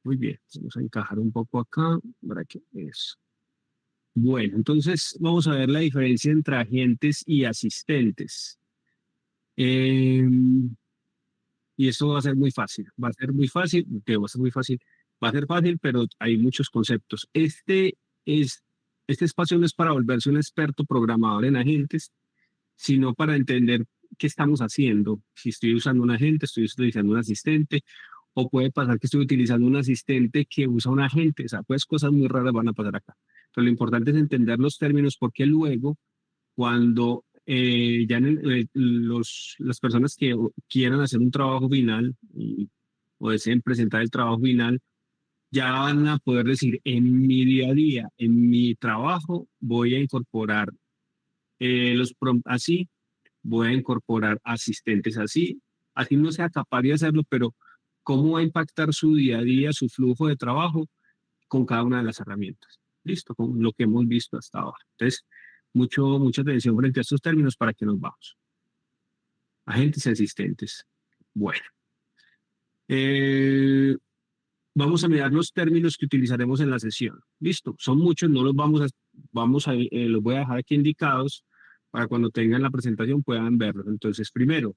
Muy bien, vamos a encajar un poco acá para que eso. Bueno, entonces vamos a ver la diferencia entre agentes y asistentes. Eh, y esto va a ser muy fácil, va a ser muy fácil, que va a ser muy fácil, va a ser fácil, pero hay muchos conceptos. Este espacio no es para volverse un experto programador en agentes, sino para entender qué estamos haciendo. Si estoy usando un agente, estoy utilizando un asistente, o puede pasar que estoy utilizando un asistente que usa un agente. O sea, pues cosas muy raras van a pasar acá. Pero lo importante es entender los términos porque luego, cuando ya las personas que quieran hacer un trabajo final o deseen presentar el trabajo final, ya van a poder decir, en mi día a día, en mi trabajo, voy a incorporar los prompts así, voy a incorporar asistentes así, así no sea capaz de hacerlo, pero cómo va a impactar su día a día, su flujo de trabajo con cada una de las herramientas. Listo, con lo que hemos visto hasta ahora. Entonces, mucha atención frente a estos términos para que nos vamos. Agentes y asistentes. Bueno, eh, vamos a mirar los términos que utilizaremos en la sesión. Listo, son muchos, no los los voy a dejar aquí indicados para cuando tengan la presentación puedan verlos. Entonces, primero,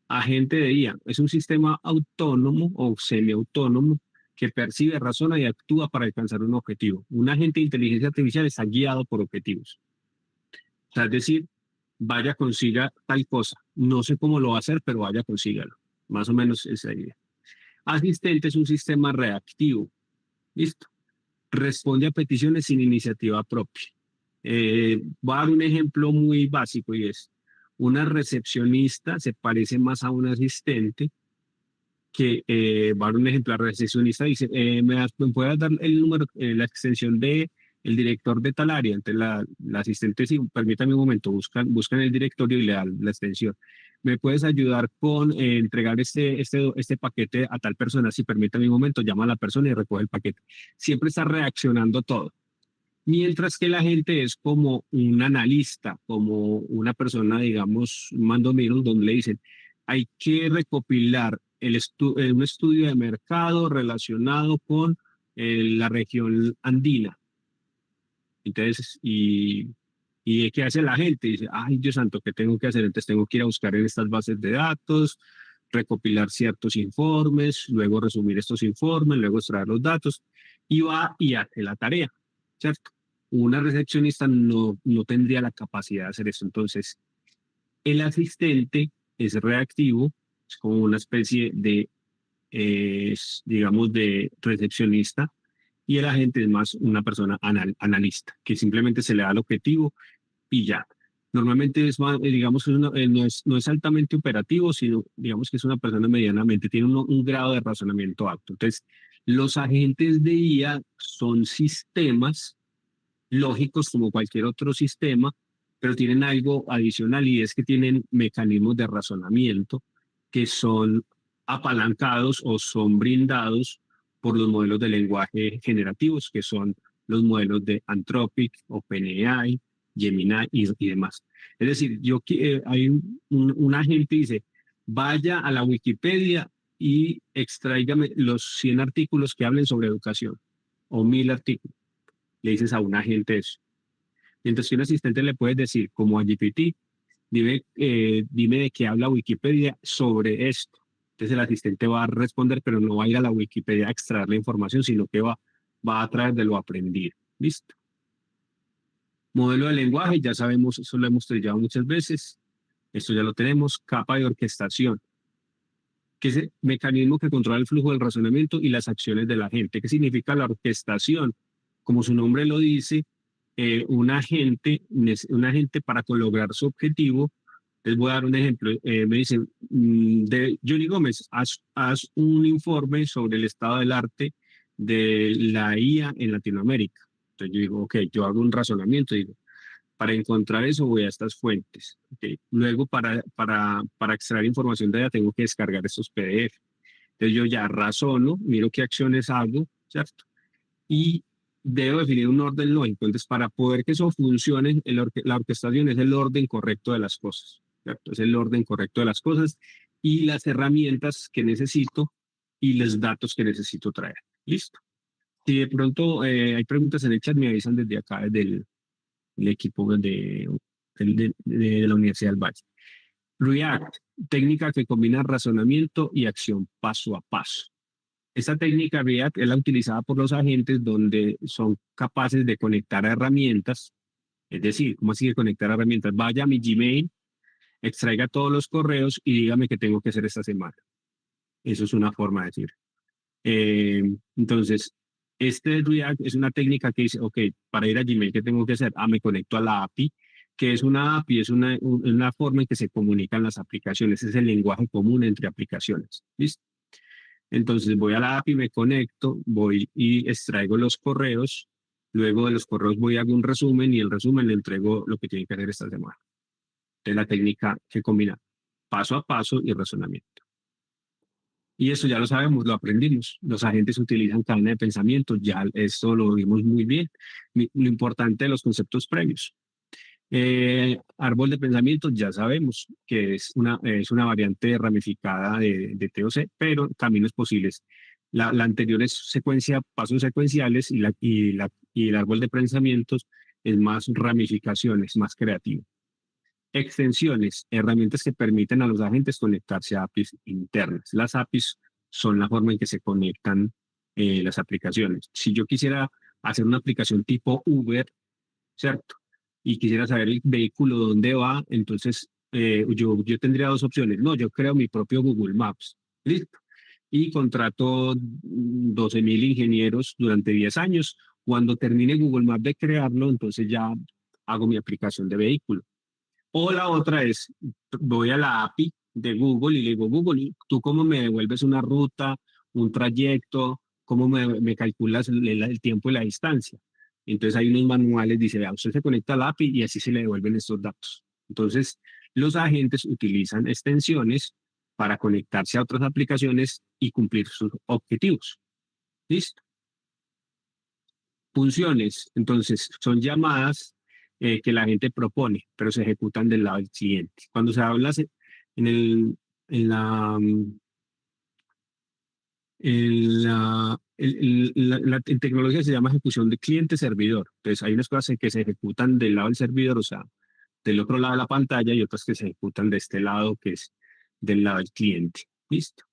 agente de IA es un sistema autónomo o semiautónomo que percibe, razona y actúa para alcanzar un objetivo. Un agente de inteligencia artificial está guiado por objetivos. O sea, es decir, vaya, consiga tal cosa. No sé cómo lo va a hacer, pero vaya, consígalo. Más o menos esa idea. Asistente es un sistema reactivo. Listo. Responde a peticiones sin iniciativa propia. Voy a dar un ejemplo muy básico y es, una recepcionista se parece más a un asistente que, va a dar un ejemplo, la recepcionista dice, ¿me puedes dar el número, la extensión de el director de tal área? Entonces la asistente, sí, permítame un momento, buscan el directorio y le dan la extensión. ¿Me puedes ayudar con entregar este paquete a tal persona? Sí, permítame un momento, llama a la persona y recoge el paquete. Siempre está reaccionando todo. Mientras que la gente es como un analista, como una persona, digamos, un mando middle, donde le dicen, hay que recopilar un estudio de mercado relacionado con la región andina. Entonces, ¿y qué hace la gente? Dice, ay, Dios santo, ¿qué tengo que hacer? Entonces tengo que ir a buscar en estas bases de datos, recopilar ciertos informes, luego resumir estos informes, luego extraer los datos, y va y hace la tarea, ¿cierto? Una recepcionista no tendría la capacidad de hacer eso. Entonces, el asistente es reactivo, es como una especie de, digamos, de recepcionista, y el agente es más una persona analista, que simplemente se le da el objetivo y ya. Normalmente es más, digamos que no es altamente operativo, sino digamos que es una persona medianamente, tiene un grado de razonamiento alto. Entonces, los agentes de IA son sistemas lógicos como cualquier otro sistema, pero tienen algo adicional y es que tienen mecanismos de razonamiento que son apalancados o son brindados por los modelos de lenguaje generativos, que son los modelos de Anthropic, OpenAI, Gemini y demás. Es decir, hay un agente que dice, vaya a la Wikipedia y extráigame los 100 artículos que hablen sobre educación o 1000 artículos. Le dices a un agente eso. Mientras que un asistente le puedes decir, como a GPT, dime de qué habla Wikipedia sobre esto. Entonces el asistente va a responder, pero no va a ir a la Wikipedia a extraer la información, sino que va a través de lo aprendido. ¿Listo? Modelo de lenguaje, ya sabemos, eso lo hemos trillado muchas veces. Esto ya lo tenemos. Capa de orquestación, que es el mecanismo que controla el flujo del razonamiento y las acciones de la gente. ¿Qué significa la orquestación? Como su nombre lo dice, un agente para lograr su objetivo. Les voy a dar un ejemplo. Me dicen, de Johnny Gómez, haz un informe sobre el estado del arte de la IA en Latinoamérica. Entonces yo digo, ok, yo hago un razonamiento, digo, para encontrar eso voy a estas fuentes. Okay. Luego, para extraer información de ella, tengo que descargar estos PDF. Entonces yo ya razono, miro qué acciones hago, ¿cierto? Y debo definir un orden lógico. Entonces, para poder que eso funcione, la orquestación es el orden correcto de las cosas, ¿cierto? Es el orden correcto de las cosas y las herramientas que necesito y los datos que necesito traer. Listo. Si de pronto hay preguntas en el chat, me avisan desde acá, desde el equipo de la Universidad del Valle. React, técnica que combina razonamiento y acción paso a paso. Esta técnica React es la utilizada por los agentes donde son capaces de conectar a herramientas, es decir, ¿cómo así de conectar a herramientas? Vaya a mi Gmail, extraiga todos los correos y dígame qué tengo que hacer esta semana. Eso es una forma de decir. Entonces, este React es una técnica que dice, ok, para ir a Gmail, ¿qué tengo que hacer? Me conecto a la API, que es una API, es una forma en que se comunican las aplicaciones, es el lenguaje común entre aplicaciones. ¿Listo? Entonces voy a la API, me conecto, voy y extraigo los correos, luego de los correos voy a hacer un resumen y el resumen le entrego lo que tiene que hacer esta semana. Es la técnica que combina paso a paso y razonamiento. Y eso ya lo sabemos, lo aprendimos. Los agentes utilizan cadena de pensamiento, ya esto lo vimos muy bien. Lo importante de los conceptos previos. Árbol de pensamiento, ya sabemos que es una variante ramificada de TOC, pero caminos posibles. La anterior es secuencia, pasos secuenciales y el árbol de pensamientos es más ramificaciones, más creativo. Extensiones, herramientas que permiten a los agentes conectarse a APIs internas. Las APIs son la forma en que se conectan las aplicaciones. Si yo quisiera hacer una aplicación tipo Uber, ¿cierto? Y quisiera saber el vehículo dónde va, entonces yo tendría dos opciones. No, yo creo mi propio Google Maps. ¿Listo? Y contrato 12.000 ingenieros durante 10 años. Cuando termine Google Maps de crearlo, entonces ya hago mi aplicación de vehículo. O la otra es, voy a la API de Google y le digo, Google, ¿tú cómo me devuelves una ruta, un trayecto? ¿Cómo me calculas el tiempo y la distancia? Entonces hay unos manuales, dice, vea, usted se conecta a la API y así se le devuelven estos datos. Entonces, los agentes utilizan extensiones para conectarse a otras aplicaciones y cumplir sus objetivos. ¿Listo? Funciones, entonces, son llamadas que la gente propone, pero se ejecutan del lado del cliente. Cuando se habla en, el, en la, en tecnología se llama ejecución de cliente-servidor. Entonces, hay unas cosas que se ejecutan del lado del servidor, o sea, del otro lado de la pantalla, y otras que se ejecutan de este lado, que es del lado del cliente. ¿Listo?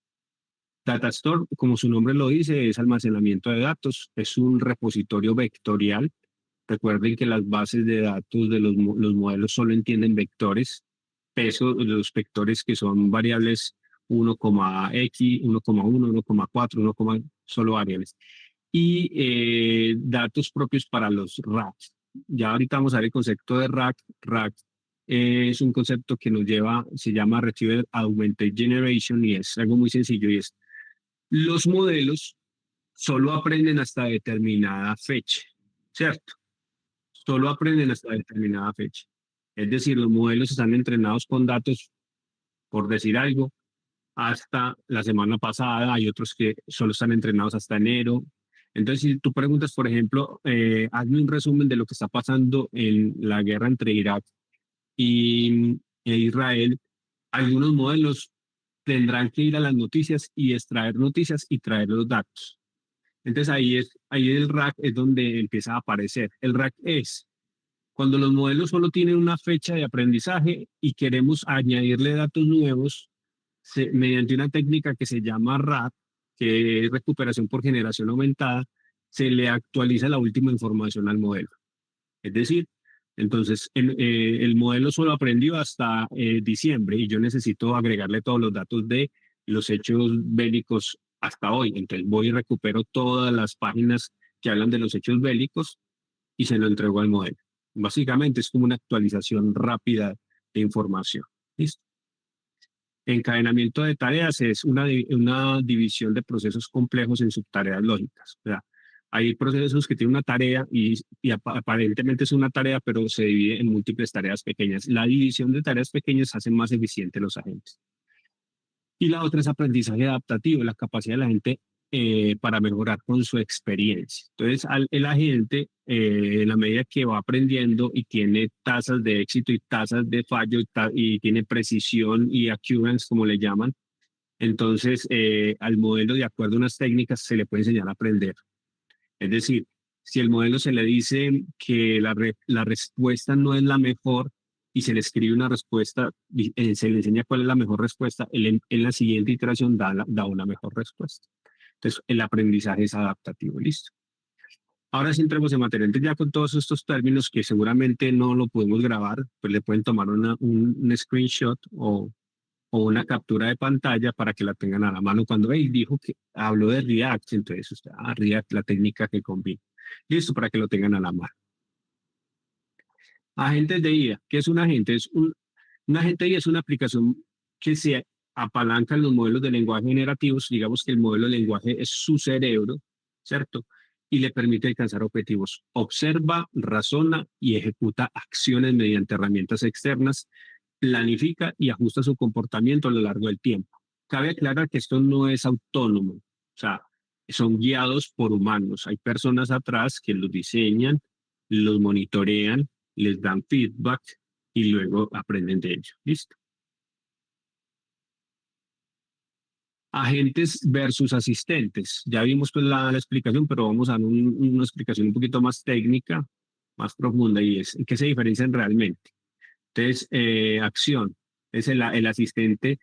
Data Store, como su nombre lo dice, es almacenamiento de datos, es un repositorio vectorial. Recuerden que las bases de datos de los modelos solo entienden vectores, peso de los vectores que son variables 1,x, 1,1, 1,4, 1, solo variables. Y datos propios para los racks. Ya ahorita vamos a ver el concepto de rack. Rack es un concepto que nos lleva, se llama Retrieval Augmented Generation y es algo muy sencillo y es los modelos solo aprenden hasta determinada fecha, ¿cierto? Solo aprenden hasta determinada fecha. Es decir, los modelos están entrenados con datos, por decir algo, hasta la semana pasada, hay otros que solo están entrenados hasta enero. Entonces, si tú preguntas, por ejemplo, hazme un resumen de lo que está pasando en la guerra entre Irak e Israel, algunos modelos tendrán que ir a las noticias y extraer noticias y traer los datos. Entonces ahí el rack es donde empieza a aparecer. El rack es cuando los modelos solo tienen una fecha de aprendizaje y queremos añadirle datos nuevos mediante una técnica que se llama RAG, que es recuperación por generación aumentada, se le actualiza la última información al modelo. Es decir, entonces el modelo solo aprendió hasta diciembre y yo necesito agregarle todos los datos de los hechos bélicos hasta hoy. Entonces voy y recupero todas las páginas que hablan de los hechos bélicos y se lo entrego al modelo. Básicamente es como una actualización rápida de información. ¿Listo? Encadenamiento de tareas es una división de procesos complejos en subtareas lógicas. O sea, hay procesos que tienen una tarea y aparentemente es una tarea, pero se divide en múltiples tareas pequeñas. La división de tareas pequeñas hace más eficientes los agentes. Y la otra es aprendizaje adaptativo, la capacidad de la gente para mejorar con su experiencia. Entonces, el agente, en la medida que va aprendiendo y tiene tasas de éxito y tasas de fallo y tiene precisión y accuracy, como le llaman, Entonces, al modelo, de acuerdo a unas técnicas, se le puede enseñar a aprender. Es decir, si el modelo se le dice que la respuesta no es la mejor y se le escribe una respuesta, se le enseña cuál es la mejor respuesta, él en la siguiente iteración da una mejor respuesta. Entonces, el aprendizaje es adaptativo, listo. Ahora sí entremos en materia. Entonces, ya con todos estos términos que seguramente no lo podemos grabar, pues le pueden tomar un screenshot o una captura de pantalla para que la tengan a la mano cuando él dijo que habló de React, entonces usted, React, la técnica que combina. Listo, para que lo tengan a la mano. Agentes de IA. ¿Qué es un agente? Un agente de IA es una aplicación que se apalanca en los modelos de lenguaje generativos. Digamos que el modelo de lenguaje es su cerebro, ¿cierto? Y le permite alcanzar objetivos. Observa, razona y ejecuta acciones mediante herramientas externas, planifica y ajusta su comportamiento a lo largo del tiempo. Cabe aclarar que esto no es autónomo, o sea, son guiados por humanos. Hay personas atrás que los diseñan, los monitorean, les dan feedback y luego aprenden de ello. ¿Listo? Agentes versus asistentes. Ya vimos pues la explicación, pero vamos a dar una explicación un poquito más técnica, más profunda, y es en qué se diferencian realmente. Entonces, acción. Es el asistente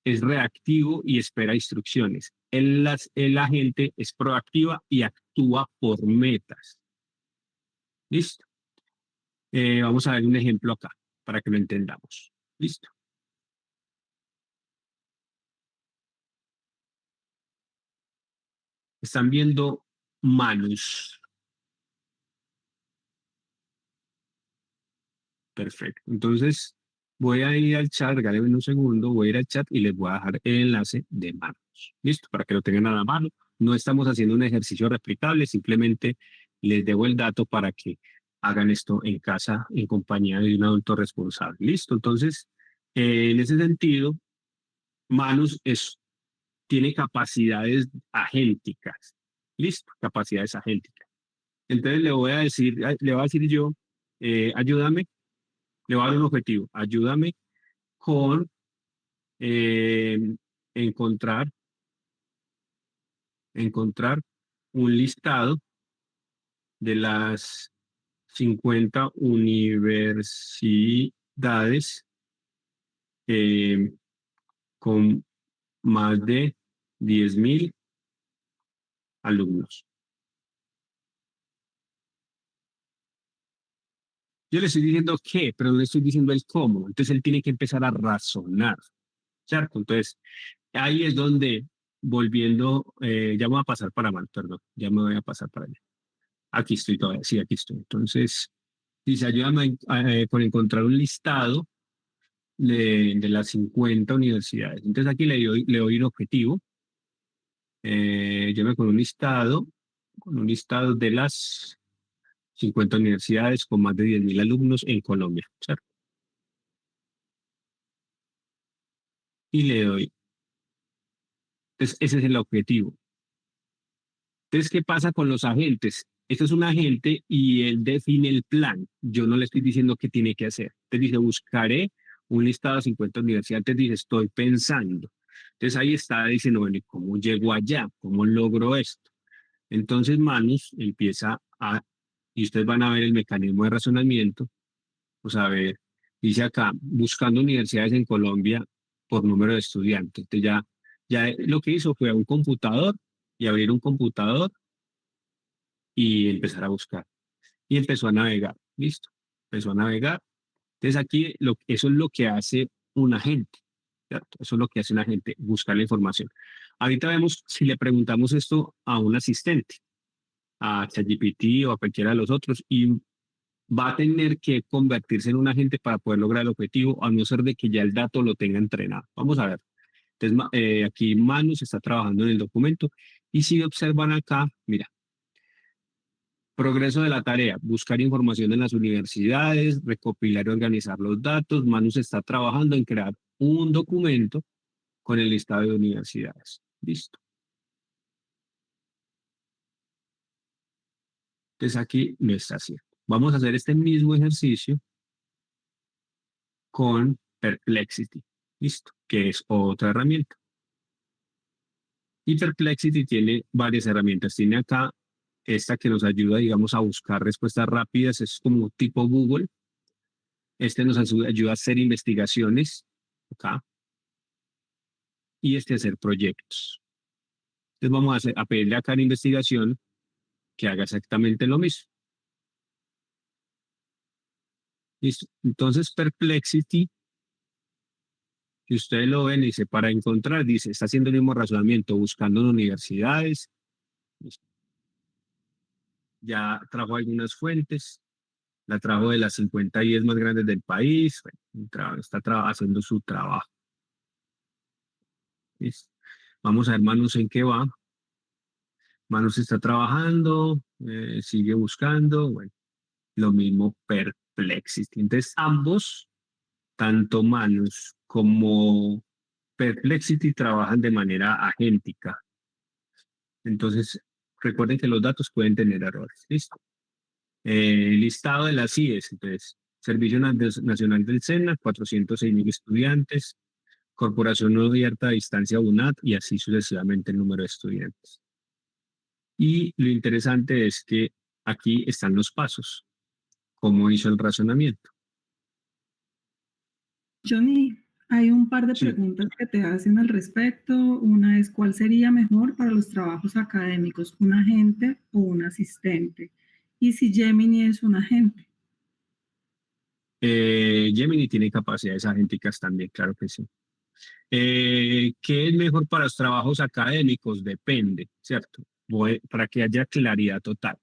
es reactivo y espera instrucciones. El agente es proactiva y actúa por metas. ¿Listo? Vamos a ver un ejemplo acá para que lo entendamos. ¿Listo? Están viendo Manus. Perfecto. Entonces, voy a ir al chat, regálenme un segundo, voy a ir al chat y les voy a dejar el enlace de Manus. ¿Listo? Para que lo tengan a la mano. No estamos haciendo un ejercicio replicable, simplemente les debo el dato para que hagan esto en casa en compañía de un adulto responsable. ¿Listo? Entonces, en ese sentido, Manus tiene capacidades agénticas. ¿Listo? Capacidades agénticas. Entonces le voy a decir yo, ayúdame, le voy a dar un objetivo, ayúdame con eh, encontrar, encontrar un listado de las 50 universidades eh, con más de 10.000 alumnos. Yo le estoy diciendo qué, pero no le estoy diciendo el cómo. Entonces él tiene que empezar a razonar, ¿cierto? Entonces ahí es donde, volviendo, ya me voy a pasar para mal, perdón, ya me voy a pasar para allá. Aquí estoy todavía, sí, aquí estoy. Entonces, dice, ayúdame con encontrar un listado de las 50 universidades. Entonces aquí le doy un objetivo. Yo me con un listado de las 50 universidades con más de 10.000 alumnos en Colombia, ¿cierto? Y le doy. Entonces, ese es el objetivo. Entonces, ¿qué pasa con los agentes? Esto es un agente y él define el plan. Yo no le estoy diciendo qué tiene que hacer. Te dice, buscaré un listado de 50 universidades. Te dice, estoy pensando. Entonces ahí está diciendo, bueno, ¿y cómo llego allá? ¿Cómo logro esto? Entonces Manus empieza a, y ustedes van a ver el mecanismo de razonamiento, pues a ver, dice acá, buscando universidades en Colombia por número de estudiantes. Entonces ya lo que hizo fue a un computador y abrir un computador y empezar a buscar. Y empezó a navegar, listo. Empezó a navegar. Entonces aquí eso es lo que hace un agente, ¿cierto? Eso es lo que hace un agente, buscar la información. Ahorita vemos si le preguntamos esto a un asistente, a ChatGPT o a cualquiera de los otros, y va a tener que convertirse en un agente para poder lograr el objetivo, a no ser de que ya el dato lo tenga entrenado. Vamos a ver. Entonces, aquí Manus está trabajando en el documento y si observan acá, mira, progreso de la tarea, buscar información en las universidades, recopilar y organizar los datos. Manus está trabajando en crear un documento con el listado de universidades. Listo. Entonces aquí lo está haciendo. Vamos a hacer este mismo ejercicio con Perplexity. Listo. Que es otra herramienta. Y Perplexity tiene varias herramientas. Tiene acá esta que nos ayuda, digamos, a buscar respuestas rápidas. Es como tipo Google. Este nos ayuda a hacer investigaciones acá y a hacer proyectos. Entonces vamos a pedirle acá en investigación que haga exactamente lo mismo. ¿Listo? Entonces Perplexity, si ustedes lo ven, dice, para encontrar, dice, está haciendo el mismo razonamiento, buscando en universidades, ya trajo algunas fuentes, la trajo de las 50 10 más grandes del país, bueno, está haciendo su trabajo. ¿Listo? Vamos a ver Manus en qué va. Manus está trabajando, sigue buscando, bueno, lo mismo Perplexity. Entonces ambos, tanto Manus como Perplexity, trabajan de manera agéntica. Entonces, recuerden que los datos pueden tener errores. ¿Listo? Listado de las IES, entonces, Servicio Nacional del SENA, 406.000 estudiantes, Corporación No Abierta a Distancia UNAD y así sucesivamente el número de estudiantes. Y lo interesante es que aquí están los pasos, cómo hizo el razonamiento. Johnny, hay un par de Sí. preguntas que te hacen al respecto. Una es, ¿cuál sería mejor para los trabajos académicos, un agente o un asistente? Y si Gemini es un agente. Gemini tiene capacidades agénticas también, claro que sí. ¿Qué es mejor para los trabajos académicos? Depende, ¿cierto? Para que haya claridad total.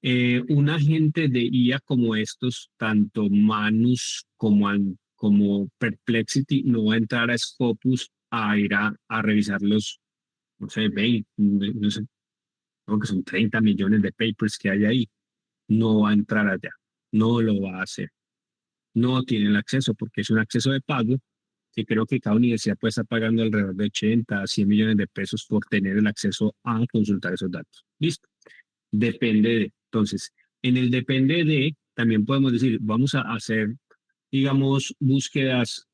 Un agente de IA como estos, tanto Manus como Perplexity, no va a entrar a Scopus a ir a revisar los, no sé, 20, no sé, creo que son 30 millones de papers que hay ahí. No va a entrar allá, no lo va a hacer. No tiene el acceso porque es un acceso de pago que creo que cada universidad puede estar pagando alrededor de 80 a 100 millones de pesos por tener el acceso a consultar esos datos. Listo. Depende de. Entonces, en el depende de, también podemos decir, vamos a hacer, digamos, búsquedas,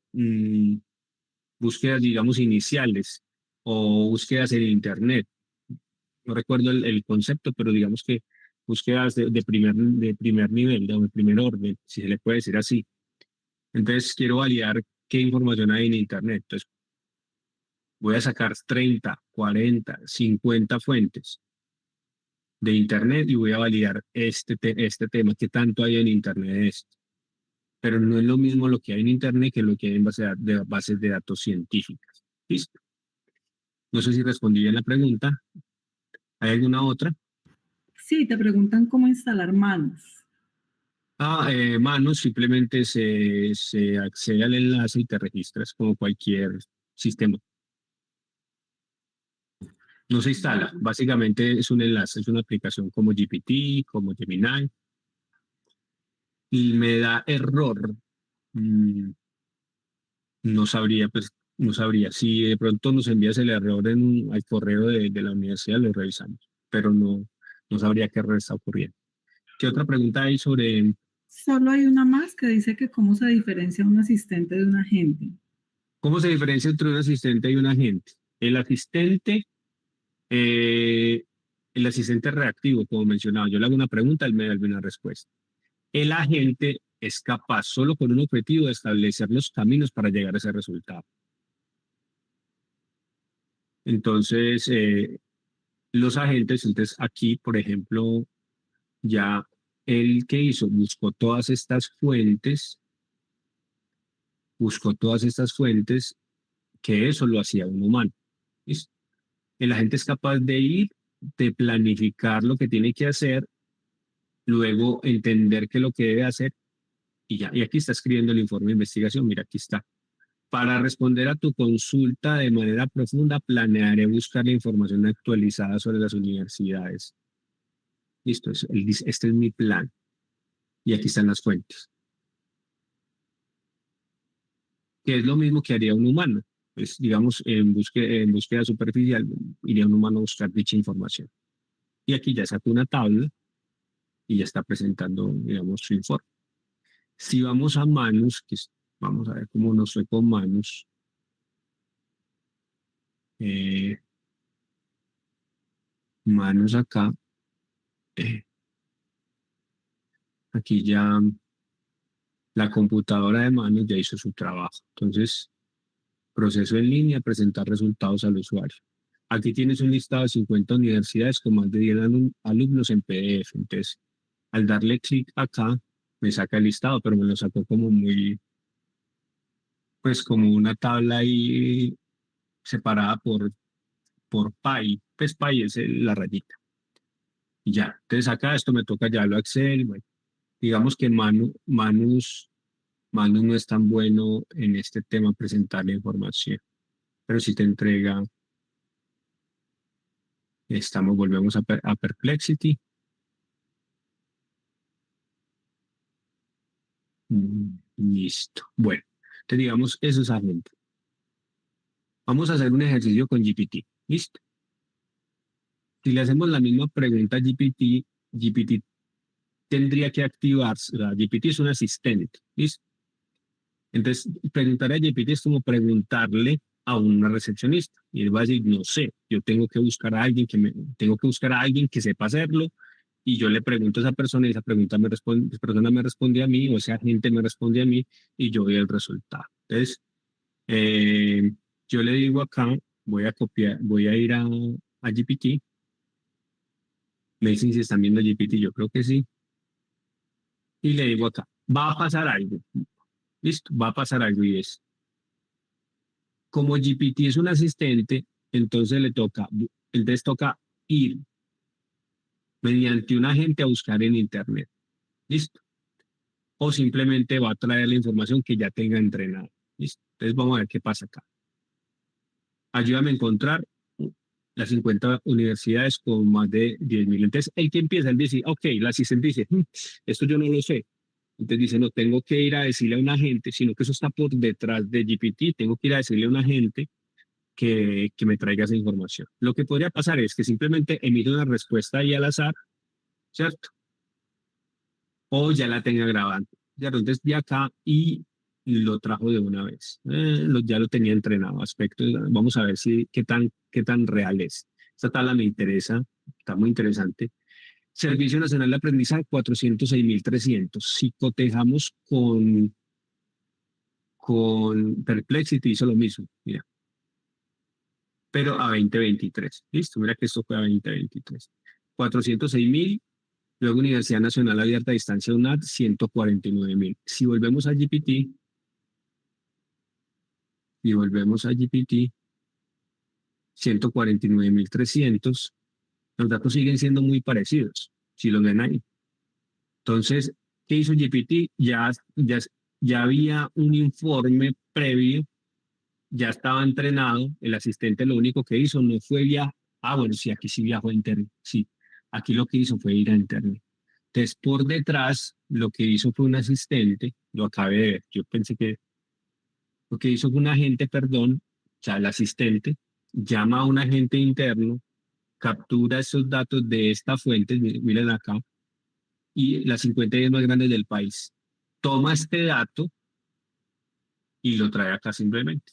digamos, iniciales o búsquedas en Internet. No recuerdo el concepto, pero digamos que búsquedas de primer nivel, de primer orden, si se le puede decir así. Entonces, quiero validar qué información hay en Internet. Entonces, voy a sacar 30, 40, 50 fuentes de Internet y voy a validar este tema, que tanto hay en Internet de esto. Pero no es lo mismo lo que hay en Internet que lo que hay en bases de datos científicas. ¿Listo? No sé si respondí bien la pregunta. ¿Hay alguna otra? Sí, te preguntan cómo instalar manos. Manos, simplemente se accede al enlace y te registras como cualquier sistema. No se instala, básicamente es un enlace, es una aplicación como GPT, como Gemini, y me da error. Mm, no sabría, pues, no sabría. Si de pronto nos envías el error al correo de la universidad, lo revisamos, pero no sabría qué error está ocurriendo. ¿Qué otra pregunta hay sobre Solo hay una más que dice que cómo se diferencia un asistente de un agente. cómo se diferencia entre un asistente y un agente? El asistente, eh, el asistente reactivo, como mencionaba, yo le hago una pregunta, él me da una respuesta. El agente es capaz, solo con un objetivo, de establecer los caminos para llegar a ese resultado. Entonces, los agentes, entonces aquí, por ejemplo, ya el que hizo, buscó todas estas fuentes, que eso lo hacía un humano. ¿Listo? El agente es capaz de ir, de planificar lo que tiene que hacer, luego entender qué es lo que debe hacer y ya. Y aquí está escribiendo el informe de investigación, mira, aquí está. Para responder a tu consulta de manera profunda, planearé buscar la información actualizada sobre las universidades. Listo, él dice, este es mi plan. Y aquí están las fuentes, que es lo mismo que haría un humano. Pues, digamos, en búsqueda superficial, iría un humano a buscar dicha información. Y aquí ya sacó una tabla y ya está presentando, digamos, su informe. Si vamos a Manus, vamos a ver cómo nos fue con Manus. manos acá. Aquí ya la computadora de manos ya hizo su trabajo. Entonces, proceso en línea, presentar resultados al usuario. Aquí tienes un listado de 50 universidades con más de 10 alumnos en PDF. Entonces, al darle clic acá, me saca el listado, pero me lo sacó como muy, pues como una tabla ahí separada por pie. Pues pie es la rayita. Y ya, entonces acá esto me toca ya lo Excel. Bueno, digamos que Manu no es tan bueno en este tema presentar la información, pero si te entrega, volvemos a Perplexity. Listo. Bueno, te digamos, eso es agente. Vamos a hacer un ejercicio con GPT. ¿Listo? Si le hacemos la misma pregunta a GPT, GPT tendría que activarse. O sea, GPT es un asistente. ¿Listo? Entonces, preguntar a GPT es como preguntarle a una recepcionista. Y él va a decir, no sé, yo tengo que buscar a alguien tengo que buscar a alguien que sepa hacerlo. Y yo le pregunto a esa persona y esa esa persona me responde a mí o ese agente me responde a mí y yo doy el resultado. Entonces, eh, yo le digo acá, voy a copiar, voy a ir a GPT. Me dicen si están viendo GPT, yo creo que sí. Y le digo acá, va a pasar algo. Listo, va a pasar algo y es, como GPT es un asistente, entonces toca ir mediante un agente a buscar en Internet. ¿Listo? O simplemente va a traer la información que ya tenga entrenada. ¿Listo? Entonces vamos a ver qué pasa acá. Ayúdame a encontrar las 50 universidades con más de 10.000. Entonces, el que empieza, él dice, ok, el asistente dice, esto yo no lo sé. Entonces dice, no tengo que ir a decirle a un agente, sino que eso está por detrás de GPT, tengo que ir a decirle a un agente que me traiga esa información. Lo que podría pasar es que simplemente emite una respuesta ahí al azar, ¿cierto? O ya la tenga grabando. ¿Cierto? Entonces, de acá y lo trajo de una vez. Ya lo tenía entrenado. Vamos a ver qué tan real es. Esta tabla me interesa, está muy interesante. Servicio Nacional de Aprendizaje, 406.300. Si cotejamos con Perplexity, hizo lo mismo. Mira, pero a 2023. Listo, mira que esto fue a 2023. 406.000, luego Universidad Nacional Abierta a Distancia UNAD, 149.000. Si volvemos a GPT, 149.300, los datos siguen siendo muy parecidos, si los ven ahí. Entonces, ¿qué hizo GPT? Ya había un informe previo, ya estaba entrenado, el asistente lo único que hizo no fue viajar. Ah, bueno, sí, aquí sí viajó a Internet, sí. Aquí lo que hizo fue ir a Internet. Entonces, por detrás, lo que hizo fue un asistente, lo acabé de ver, yo pensé que lo que hizo fue un agente, perdón, o sea, el asistente, llama a un agente interno, captura esos datos de esta fuente, miren acá, y las 50 10 más grandes del país. Toma este dato y lo trae acá simplemente.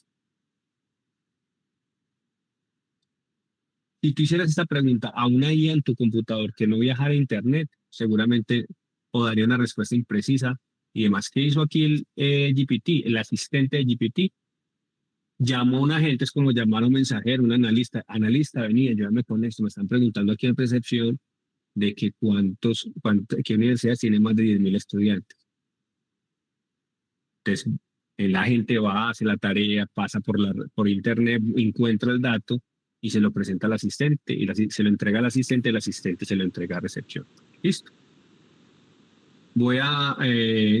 Si tú hicieras esta pregunta a una IA en tu computador que no viajara a Internet, seguramente o daría una respuesta imprecisa y demás. ¿Qué hizo aquí el GPT, el asistente de GPT? Llamó a un agente, es como llamar a un mensajero, un analista, venía, ayúdame con esto, me están preguntando aquí en recepción de que qué universidades tienen más de 10.000 estudiantes. Entonces, el agente va, hace la tarea, pasa por internet, encuentra el dato y se lo presenta al asistente, y se lo entrega al asistente, el asistente se lo entrega a recepción. Listo.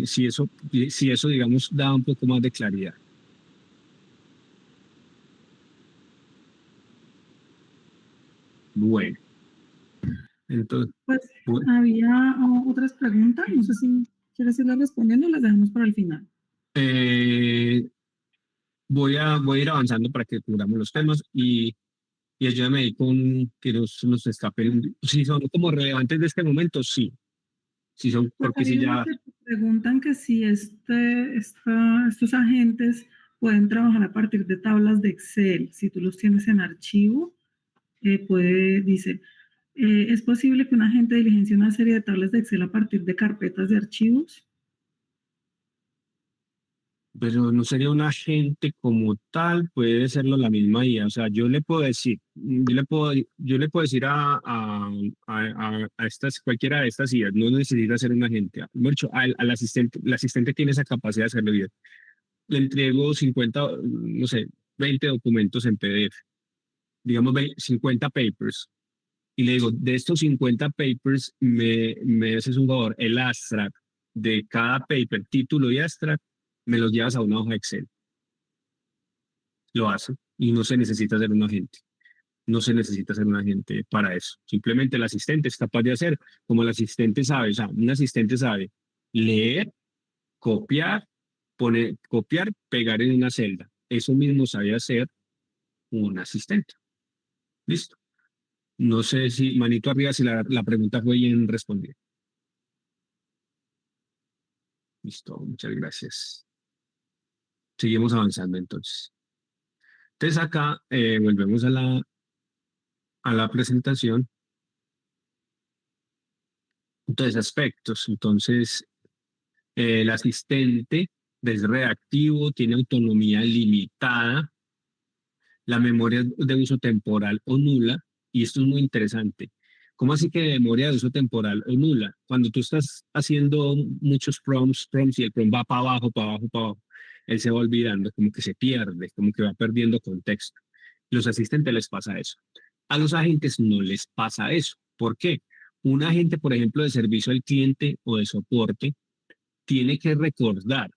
Si eso, digamos, da un poco más de claridad. Bueno, entonces, Pues bueno, había otras preguntas, no sé si quieres irlas respondiendo o las dejamos para el final. eh, voy a ir avanzando para que cubramos los temas y ayúdame ahí con que nos escapen. Si son como relevantes de este momento, sí. Si son, Pues porque si hay uno ya, que te preguntan que si estos agentes pueden trabajar a partir de tablas de Excel, si tú los tienes en archivo, dice, ¿Es posible que un agente diligencie una serie de tablas de Excel a partir de carpetas de archivos? Pero no sería un agente como tal, puede serlo la misma IA. O sea, yo le puedo decir, yo le puedo decir a estas, cualquiera de estas IAs, no necesita ser un agente. Mucho, al asistente, el asistente tiene esa capacidad de hacerlo bien. Le entrego 50, no sé, 20 documentos en PDF, digamos 50 papers, y le digo, de estos 50 papers, me haces un favor, el abstract de cada paper, título y abstract, me los llevas a una hoja Excel. Lo hace y no se necesita ser un agente. No se necesita ser un agente para eso. Simplemente el asistente es capaz de hacer como el asistente sabe. O sea, un asistente sabe leer, copiar, copiar, pegar en una celda. Eso mismo sabe hacer un asistente. Listo. No sé si, manito arriba, si la pregunta fue bien respondida. Listo, muchas gracias. Seguimos avanzando entonces. Entonces acá volvemos a la presentación. Entonces, aspectos. Entonces, el asistente es reactivo, tiene autonomía limitada, la memoria de uso temporal o nula, y esto es muy interesante. ¿Cómo así que memoria de uso temporal o nula? Cuando tú estás haciendo muchos prompts y el prompt va para abajo, para abajo, para abajo, él se va olvidando, como que se pierde, como que va perdiendo contexto. Los asistentes les pasa eso. A los agentes no les pasa eso. ¿Por qué? Un agente, por ejemplo, de servicio al cliente o de soporte, tiene que recordar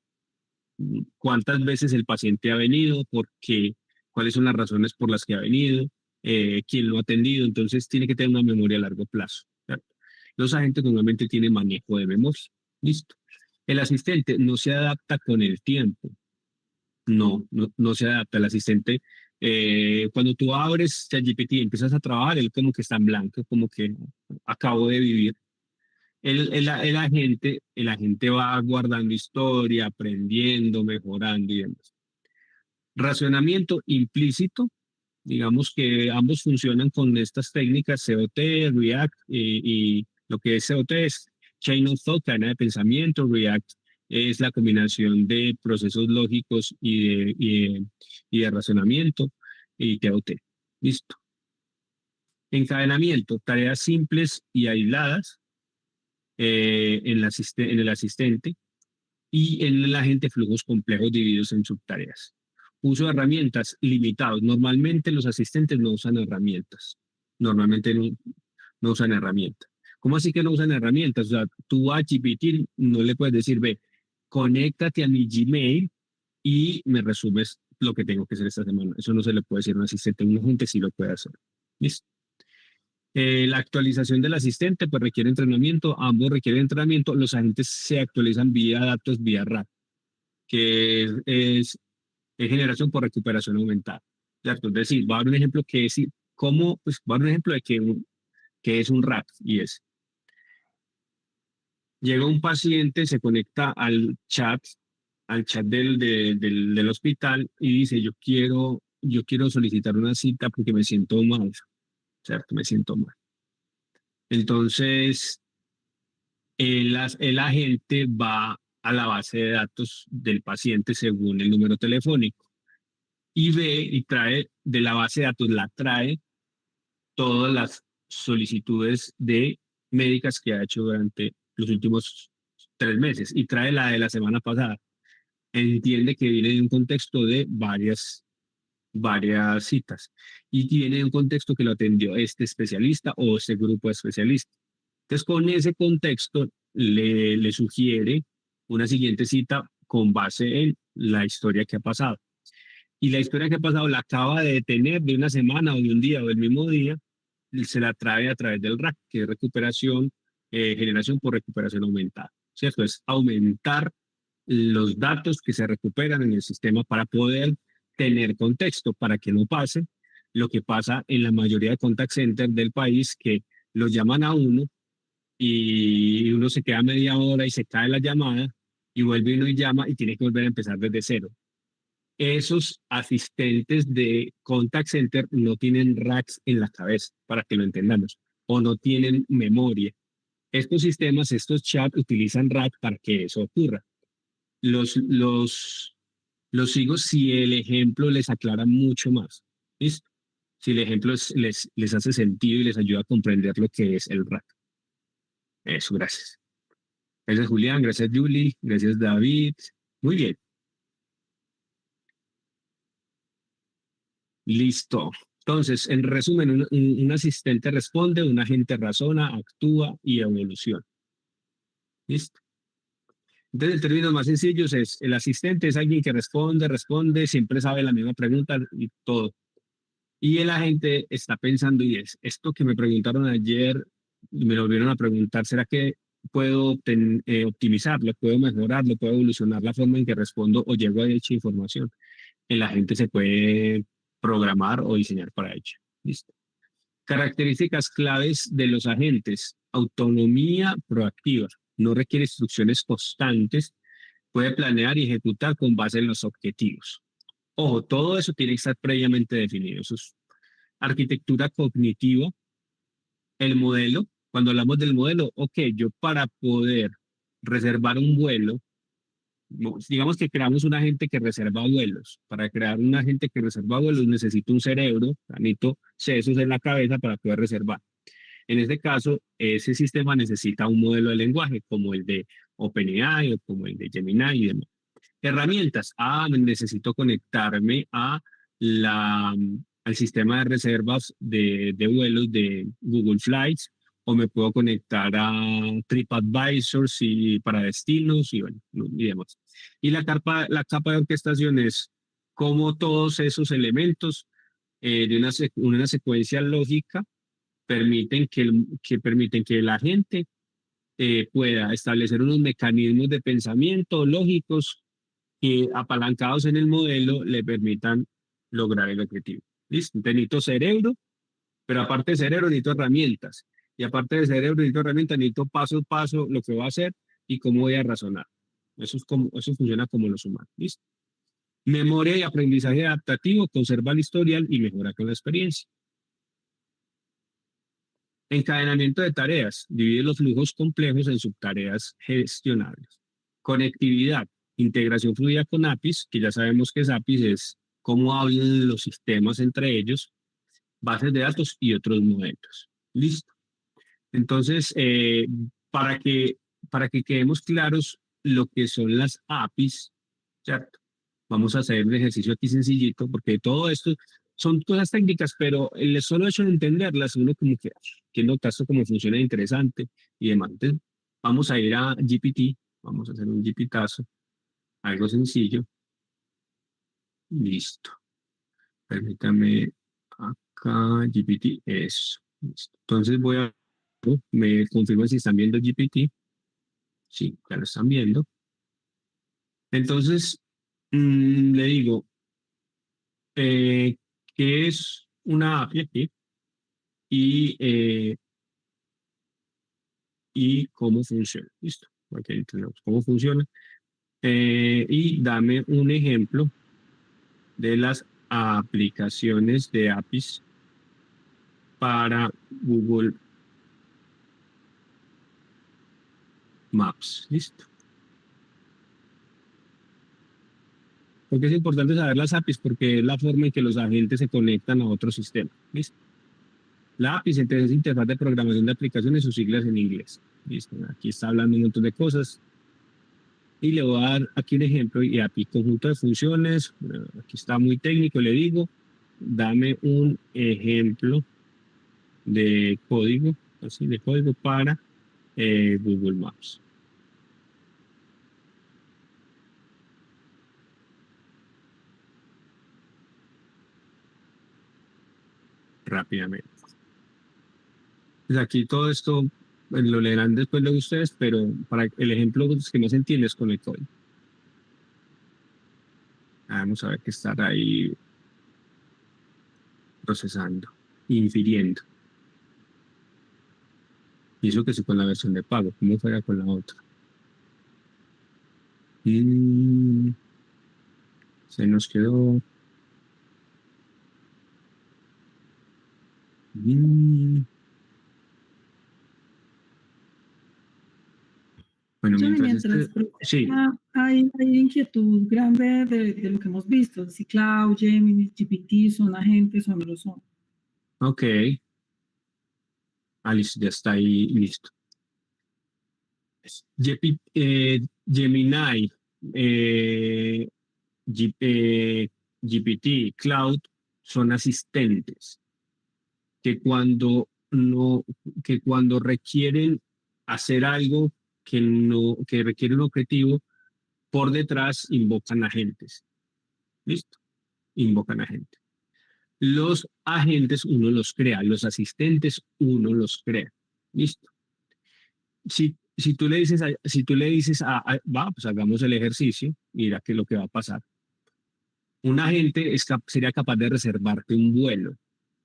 cuántas veces el paciente ha venido, por qué, cuáles son las razones por las que ha venido, quién lo ha atendido. Entonces tiene que tener una memoria a largo plazo. ¿Cierto? Los agentes normalmente tienen manejo de memoria. Listo. El asistente no se adapta con el tiempo. No se adapta. El asistente, cuando tú abres ChatGPT y empiezas a trabajar, él como que está en blanco, como que acabo de vivir. El agente va guardando historia, aprendiendo, mejorando y demás. Racionamiento implícito, digamos que ambos funcionan con estas técnicas COT, React y lo que es COT es Chain of Thought, cadena de pensamiento, React es la combinación de procesos lógicos y de razonamiento y TOT. Listo. Encadenamiento, tareas simples y aisladas en el asistente y en el agente flujos complejos divididos en subtareas. Uso de herramientas limitados. Normalmente los asistentes no usan herramientas. Normalmente no usan herramientas. ¿Cómo así que no usan herramientas? O sea, tú a GPT no le puedes decir, ve, conéctate a mi Gmail y me resumes lo que tengo que hacer esta semana. Eso no se le puede decir a un asistente. Un agente sí lo puede hacer. ¿Listo? La actualización del asistente pues requiere entrenamiento, ambos requieren entrenamiento, los agentes se actualizan vía datos, vía RAP, que es generación por recuperación aumentada, ¿cierto? Es decir, va a dar un ejemplo que es, ¿cómo? Pues va a dar un ejemplo de que es un RAP y llega un paciente, se conecta al chat del hospital y dice, yo quiero solicitar una cita porque me siento mal, ¿cierto? Me siento mal. Entonces, el agente va a la base de datos del paciente según el número telefónico y ve y trae de la base de datos, la trae todas las solicitudes de médicas que ha hecho durante los últimos 3 meses y trae la de la semana pasada. Entiende que viene de un contexto de varias citas y tiene un contexto que lo atendió este especialista o este grupo de especialistas. Entonces, con ese contexto, le sugiere una siguiente cita con base en la historia que ha pasado. Y la historia que ha pasado la acaba de tener de una semana o de un día o del mismo día, y se la trae a través del RAC, que es recuperación, generación por recuperación aumentada. ¿Cierto? Es aumentar los datos que se recuperan en el sistema para poder tener contexto, para que no pase lo que pasa en la mayoría de contact centers del país, que los llaman a uno y uno se queda media hora y se cae la llamada y vuelve uno y llama y tiene que volver a empezar desde cero. Esos asistentes de contact center no tienen racks en la cabeza, para que lo entendamos. o no tienen memoria. Estos sistemas, estos chats utilizan RAG para que eso ocurra. Los, los, los sigo si el ejemplo les aclara mucho más. ¿Listo? Si el ejemplo les hace sentido y les ayuda a comprender lo que es el RAG. Eso, gracias. Gracias, Julián. Gracias, Julie. Gracias, David. Muy bien. Listo. Entonces, en resumen, un asistente responde, un agente razona, actúa y evoluciona. ¿Listo? Entonces, el término más sencillo es, el asistente es alguien que responde, siempre sabe la misma pregunta y todo. Y el agente está pensando y es, esto que me preguntaron ayer, me lo volvieron a preguntar, ¿será que puedo optimizarlo, puedo mejorarlo, puedo evolucionar la forma en que respondo o llego a dicha información? El agente se puede programar o diseñar para ello. ¿Listo? Características claves de los agentes. Autonomía proactiva. No requiere instrucciones constantes. Puede planear y ejecutar con base en los objetivos. Ojo, todo eso tiene que estar previamente definido. Eso es arquitectura cognitiva. El modelo, cuando hablamos del modelo, ok, yo para poder reservar un vuelo, digamos que creamos un agente que reserva vuelos. Para crear un agente que reserva vuelos necesito un cerebro, necesito sesos en la cabeza para poder reservar. En este caso, ese sistema necesita un modelo de lenguaje como el de OpenAI o como el de Gemini y demás. Herramientas. Necesito conectarme al sistema de reservas de vuelos de Google Flights o me puedo conectar a TripAdvisor para destinos y, bueno, y demás. Y la capa de orquestación es cómo todos esos elementos de una secuencia lógica permiten que la gente pueda establecer unos mecanismos de pensamiento lógicos que apalancados en el modelo le permitan lograr el objetivo. ¿Listo? Entonces, necesito cerebro, pero aparte de cerebro necesito herramientas. Y aparte de cerebro necesito herramientas, necesito paso a paso lo que voy a hacer y cómo voy a razonar. Eso funciona como los humanos. ¿Listo? Memoria y aprendizaje adaptativo, conserva el historial y mejora con la experiencia. Encadenamiento de tareas, divide los flujos complejos en subtareas gestionables. Conectividad, integración fluida con APIs, que ya sabemos que es APIs, es cómo hablan los sistemas entre ellos, bases de datos y otros modelos. Listo. Entonces, para que quedemos claros lo que son las APIs, ¿cierto? Vamos a hacer un ejercicio aquí sencillito, porque todo esto son cosas técnicas, pero el solo hecho de entenderlas, uno como que nota esto cómo funciona interesante y demás. Entonces, vamos a ir a GPT, vamos a hacer un GPTazo, algo sencillo. Listo. Permítame acá, GPT, eso. Listo. Entonces me confirman si están viendo GPT. Sí, ya lo están viendo. Entonces, le digo, eh, ¿qué es una API aquí? Y, y cómo funciona. Listo. Aquí entendemos cómo funciona. Y dame un ejemplo de las aplicaciones de APIs para Google Maps. Listo. Porque es importante saber las APIs porque es la forma en que los agentes se conectan a otro sistema. ¿Listo? La API es Interfaz de Programación de Aplicaciones, sus siglas en inglés. ¿Listo? Aquí está hablando un montón de cosas. Y le voy a dar aquí un ejemplo y API, conjunto de funciones. Bueno, aquí está muy técnico, le digo, dame un ejemplo de código, así de código para Google Maps. Rápidamente. Pues aquí todo esto lo leerán después de ustedes, pero para el ejemplo que no se entiende es con el código. Vamos a ver que estará ahí procesando, infiriendo. Y eso que sí con la versión de pago, ¿cómo fuera con la otra? Se nos quedó. Bueno, Johnny, mientras mientras sí, hay inquietud grande de lo que hemos visto, si Cloud, Gemini, GPT son agentes o no lo son. ok, listo, ya está ahí, listo. Gemini, eh, GPT, Cloud son asistentes que cuando no, que cuando requieren hacer algo que requiere un objetivo, por detrás invocan agentes. ¿Listo? Invocan agentes. Los agentes uno los crea, los asistentes uno los crea. ¿Listo? Si tú le dices, va, pues hagamos el ejercicio, mira qué es lo que va a pasar. Un agente sería capaz de reservarte un vuelo.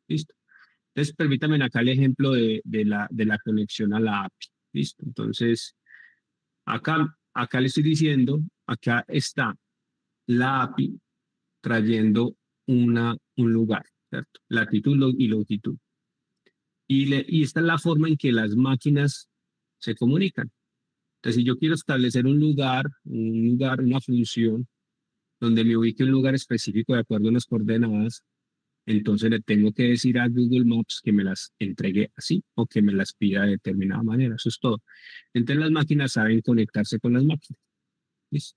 ¿Listo? Entonces, permítame acá el ejemplo de la conexión a la API. ¿Listo? Entonces, acá le estoy diciendo, acá está la API trayendo un lugar, ¿cierto? Latitud y longitud. Y esta es la forma en que las máquinas se comunican. Entonces, si yo quiero establecer una función donde me ubique un lugar específico de acuerdo a unas coordenadas, entonces le tengo que decir a Google Maps que me las entregue así o que me las pida de determinada manera. Eso es todo. Entonces las máquinas saben conectarse con las máquinas. ¿Listo?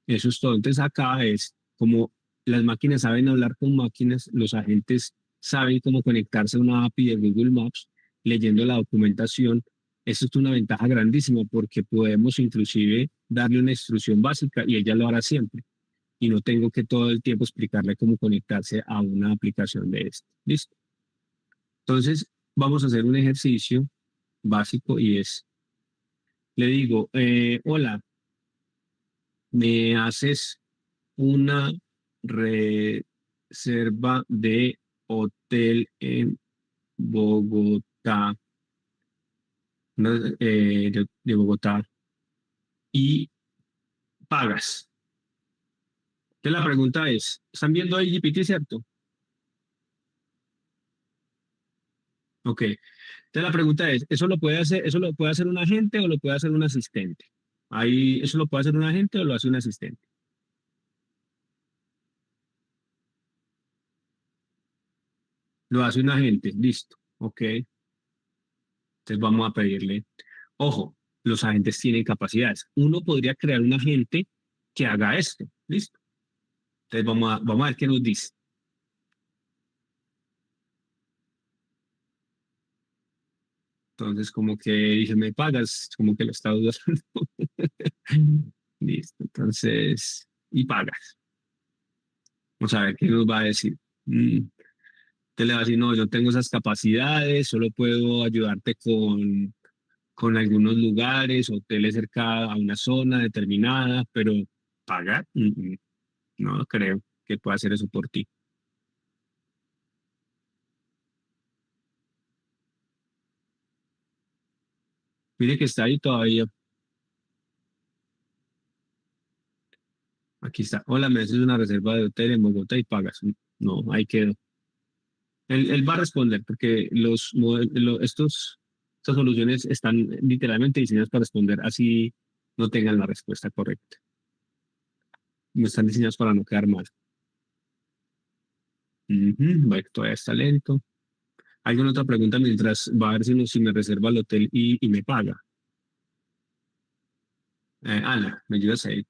Eso es todo. Entonces acá es como las máquinas saben hablar con máquinas, los agentes saben cómo conectarse a una API de Google Maps leyendo la documentación. Eso es una ventaja grandísima porque podemos inclusive darle una instrucción básica y ella lo hará siempre. Y no tengo que todo el tiempo explicarle cómo conectarse a una aplicación de esto. ¿Listo? Entonces, vamos a hacer un ejercicio básico y le digo, hola, ¿me haces una reserva de hotel en Bogotá, de Bogotá, y pagas? Entonces la pregunta es, ¿están viendo ahí GPT, cierto? Ok. Entonces la pregunta es, eso lo puede hacer un agente o lo puede hacer un asistente? Ahí, ¿eso lo puede hacer un agente o lo hace un asistente? Lo hace un agente, listo. Ok. Entonces vamos a pedirle, ojo, los agentes tienen capacidades. Uno podría crear un agente que haga esto, listo. Entonces vamos a ver qué nos dice. Entonces como que dice, me pagas, como que lo está dudando. Listo, entonces, y pagas. Vamos a ver qué nos va a decir. Te le va a decir, no, yo tengo esas capacidades, solo puedo ayudarte con algunos lugares, hoteles cerca a una zona determinada, pero pagar, no creo que pueda hacer eso por ti. Mire que está ahí todavía. Aquí está. Hola, me haces una reserva de hotel en Bogotá y pagas. No, ahí quedó. Él va a responder porque estas soluciones están literalmente diseñadas para responder así no tengan la respuesta correcta. No están diseñadas para no quedar mal. Bueno, todavía está lento. ¿Alguna otra pregunta mientras va a ver si me reserva el hotel y me paga? Ana, ¿me ayudas ahí?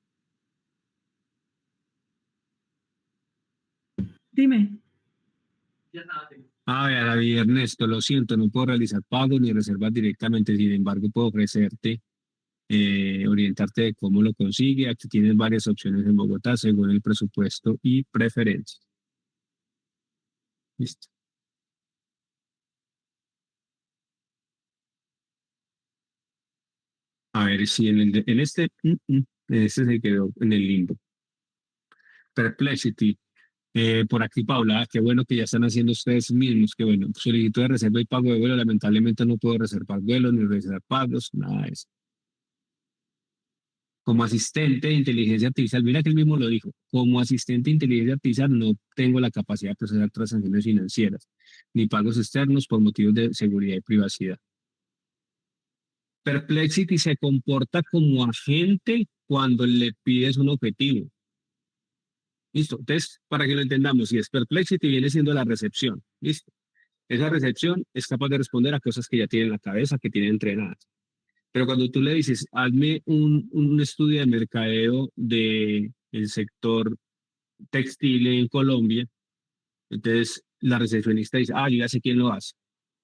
Dime, A ver, David Ernesto, lo siento, no puedo realizar pagos ni reservas directamente, sin embargo, puedo ofrecerte, orientarte de cómo lo consigue. Aquí tienes varias opciones en Bogotá según el presupuesto y preferencias. Listo. A ver si en este se quedó en el limbo. Perplexity. Por aquí, Paula, qué bueno que ya están haciendo ustedes mismos, qué bueno. Solicitud de reserva y pago de vuelo, lamentablemente no puedo reservar vuelos ni reservar pagos, nada de eso. Como asistente de inteligencia artificial, mira que él mismo lo dijo, como asistente de inteligencia artificial no tengo la capacidad de procesar transacciones financieras ni pagos externos por motivos de seguridad y privacidad. Perplexity se comporta como agente cuando le pides un objetivo. ¿Listo? Entonces, para que lo entendamos, si es Perplexity, viene siendo la recepción. ¿Listo? Esa recepción es capaz de responder a cosas que ya tiene en la cabeza, que tiene entrenadas. Pero cuando tú le dices, hazme un estudio de mercadeo del sector textil en Colombia, entonces la recepcionista dice, yo ya sé quién lo hace.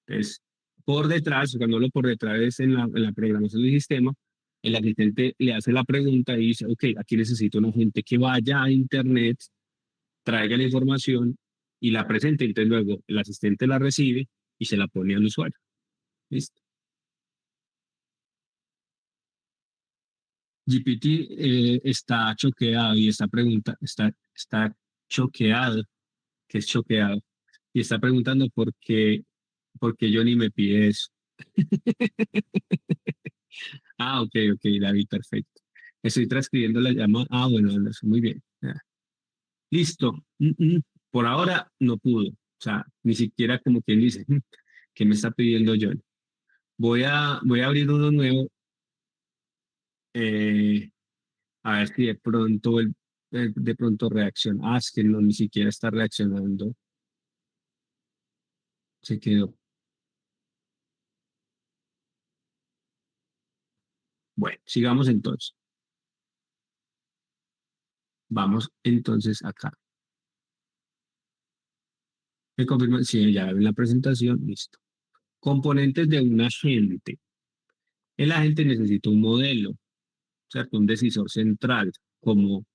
Entonces, por detrás, cuando hablo por detrás es en la programación del sistema, el asistente le hace la pregunta y dice, ok, aquí necesito una gente que vaya a Internet, traiga la información y la presente. Entonces luego el asistente la recibe y se la pone al usuario. ¿Listo? GPT está choqueado y esta pregunta está choqueado, que es choqueado, y está preguntando por qué Johnny me pide eso. Ok, ok, David, perfecto. Estoy transcribiendo la llamada. Bueno, Anderson, muy bien. Ya. Listo. Por ahora no pudo. O sea, ni siquiera como quien dice, ¿qué me está pidiendo Johnny? Voy a abrir uno nuevo, eh, a ver si de pronto de pronto reacciona. Es que no, ni siquiera está reaccionando. Se quedó. Bueno, sigamos entonces. Vamos entonces acá. Me confirma, sí, ya en la presentación, listo. Componentes de un agente. El agente necesita un modelo, ¿cierto? Un decisor central, como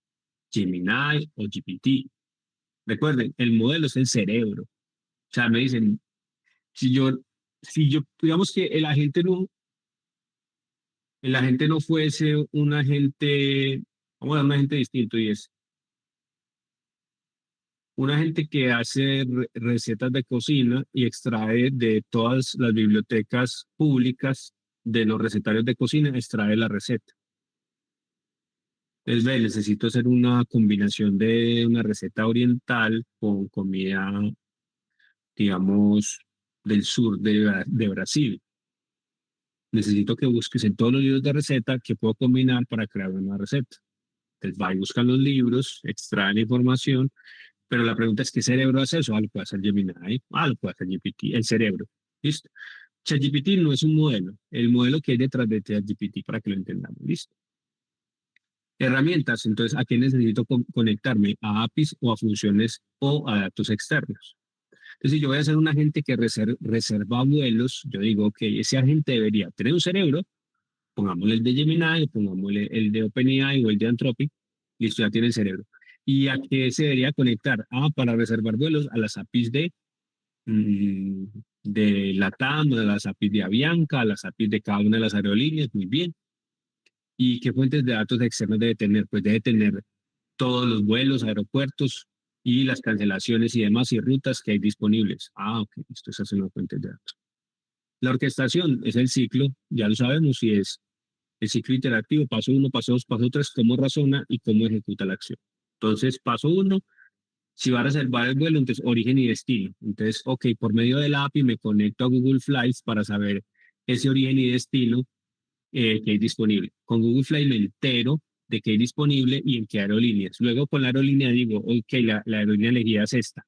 Gemini o GPT. Recuerden, el modelo es el cerebro. O sea, me dicen, si yo, digamos que el agente no fuese un agente, vamos a dar un agente distinto y es una gente que hace recetas de cocina y extrae de todas las bibliotecas públicas de los recetarios de cocina, extrae la receta. Entonces, ve, necesito hacer una combinación de una receta oriental con comida, digamos, del sur de Brasil. Necesito que busques en todos los libros de receta que puedo combinar para crear una receta. Entonces, va y busca los libros, extrae la información. Pero la pregunta es, ¿qué cerebro hace eso? Lo puede hacer Gemini, lo puede hacer GPT, el cerebro. ¿Listo? ChatGPT no es un modelo, el modelo que hay detrás de ChatGPT para que lo entendamos. ¿Listo? Herramientas, entonces, ¿a qué necesito conectarme? ¿A APIs o a funciones o a datos externos? Entonces, si yo voy a ser un agente que reserva vuelos, yo digo, que ese agente debería tener un cerebro, pongámosle el de Gemini, o pongámosle el de OpenAI o el de Anthropic, listo, ya tiene el cerebro. ¿Y a qué se debería conectar? Para reservar vuelos a las APIs mm, de LATAM, a las APIs de Avianca, a las APIs de cada una de las aerolíneas, muy bien. ¿Y qué fuentes de datos externos debe tener? Pues debe tener todos los vuelos, aeropuertos y las cancelaciones y demás y rutas que hay disponibles. Ok, esto es una fuente de datos. La orquestación es el ciclo, ya lo sabemos, y es el ciclo interactivo, paso uno, paso dos, paso tres, cómo razona y cómo ejecuta la acción. Entonces, paso uno, si va a reservar el vuelo, entonces origen y destino. Entonces, ok, por medio de la API me conecto a Google Flights para saber ese origen y destino que hay disponible. Con Google Flights me entero de qué hay disponible y en qué aerolíneas. Luego con la aerolínea digo, ok, la aerolínea elegida es esta.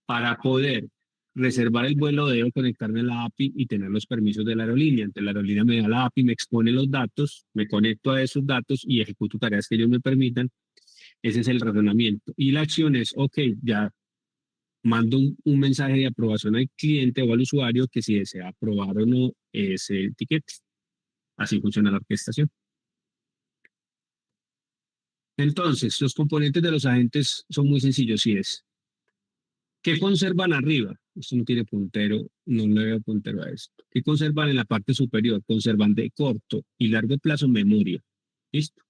Para poder reservar el vuelo debo conectarme a la API y tener los permisos de la aerolínea. Entonces la aerolínea me da la API, me expone los datos, me conecto a esos datos y ejecuto tareas que ellos me permitan. Ese es el razonamiento. Y la acción es, ok, ya mando un mensaje de aprobación al cliente o al usuario que si desea aprobar o no ese ticket. Así funciona la orquestación. Entonces, los componentes de los agentes son muy sencillos, si es. ¿Qué conservan arriba? Esto no tiene puntero, no le veo puntero a esto. ¿Qué conservan en la parte superior? Conservan de corto y largo plazo memoria. ¿Listo?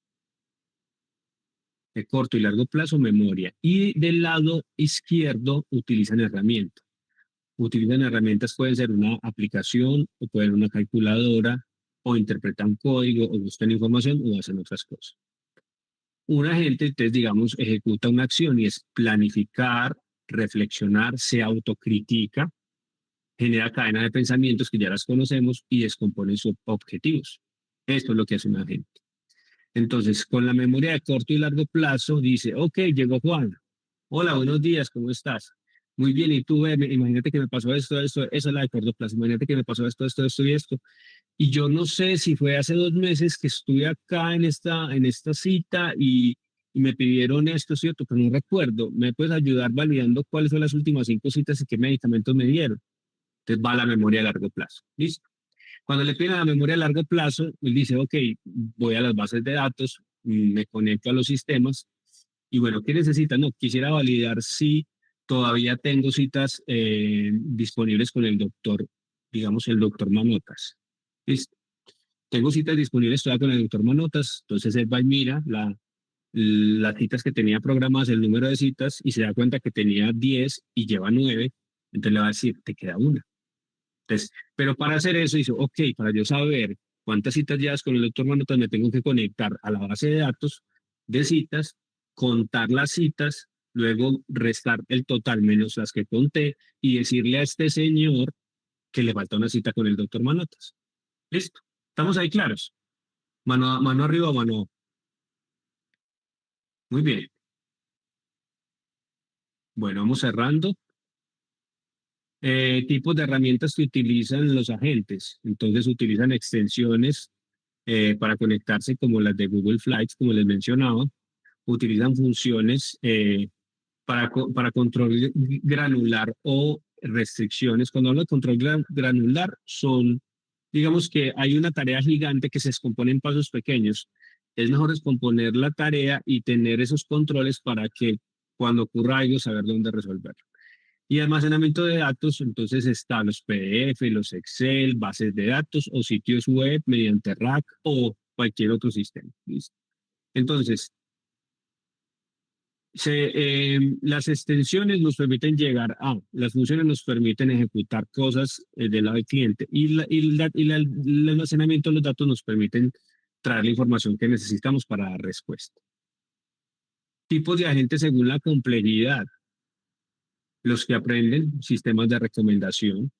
De corto y largo plazo memoria. Y del lado izquierdo utilizan herramientas. Utilizan herramientas, pueden ser una aplicación o pueden ser una calculadora o interpretan código o buscan información o hacen otras cosas. Un agente, entonces, digamos, ejecuta una acción y es planificar, reflexionar, se autocritica, genera cadenas de pensamientos que ya las conocemos y descompone sus objetivos. Esto es lo que hace un agente. Entonces, con la memoria de corto y largo plazo, dice, ok, llegó Juan. Hola, buenos días, ¿cómo estás? Muy bien, y tú, imagínate que me pasó esto, esto, esa es la de corto plazo, imagínate que me pasó esto, esto, esto y esto. Y yo no sé si fue hace 2 meses que estuve acá en esta cita y me pidieron esto, ¿cierto? Pero no recuerdo. ¿Me puedes ayudar validando cuáles son las últimas 5 citas y qué medicamentos me dieron? Entonces va a la memoria a largo plazo. ¿Listo? Cuando le piden a la memoria a largo plazo, él dice, ok, voy a las bases de datos, me conecto a los sistemas y bueno, ¿qué necesita? No, quisiera validar si todavía tengo citas disponibles con el doctor, digamos, el doctor Manotas. ¿Listo? Tengo citas disponibles todavía con el doctor Manotas, entonces él va y mira las citas que tenía programadas, el número de citas, y se da cuenta que tenía 10 y lleva 9, entonces le va a decir, te queda una. Entonces, pero para hacer eso, hizo, ok, para yo saber cuántas citas llevas con el doctor Manotas, me tengo que conectar a la base de datos de citas, contar las citas, luego restar el total menos las que conté y decirle a este señor que le falta una cita con el doctor Manotas. Listo. ¿Estamos ahí claros? Mano arriba o mano abajo. Muy bien. Bueno, vamos cerrando. Tipos de herramientas que utilizan los agentes. Entonces utilizan extensiones para conectarse como las de Google Flights, como les mencionaba. Utilizan funciones para control granular o restricciones. Cuando hablo de control granular, son, digamos que hay una tarea gigante que se descompone en pasos pequeños. Es mejor descomponer la tarea y tener esos controles para que cuando ocurra algo, saber dónde resolverlo. Y almacenamiento de datos, entonces están los PDF, los Excel, bases de datos o sitios web mediante RAC o cualquier otro sistema. ¿Listo? Entonces, las extensiones nos permiten llegar a, las funciones nos permiten ejecutar cosas del lado del cliente el almacenamiento de los datos nos permiten traer la información que necesitamos para dar respuesta. Tipos de agentes según la complejidad. Los que aprenden sistemas de recomendación,